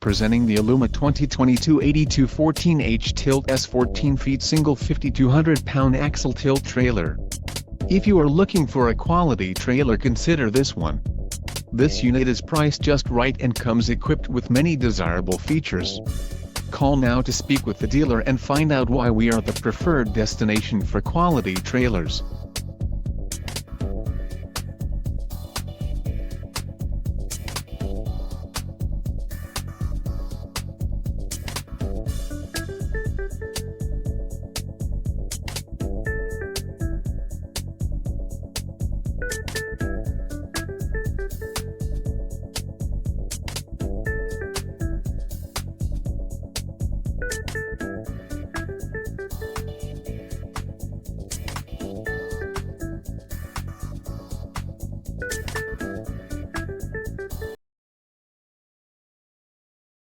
Presenting the Aluma 2022 8214H-TILT-S 14 feet single 5,200-pound axle tilt trailer. If you are looking for a quality trailer, consider this one. This unit is priced just right and comes equipped with many desirable features. Call now to speak with the dealer and find out why we are the preferred destination for quality trailers.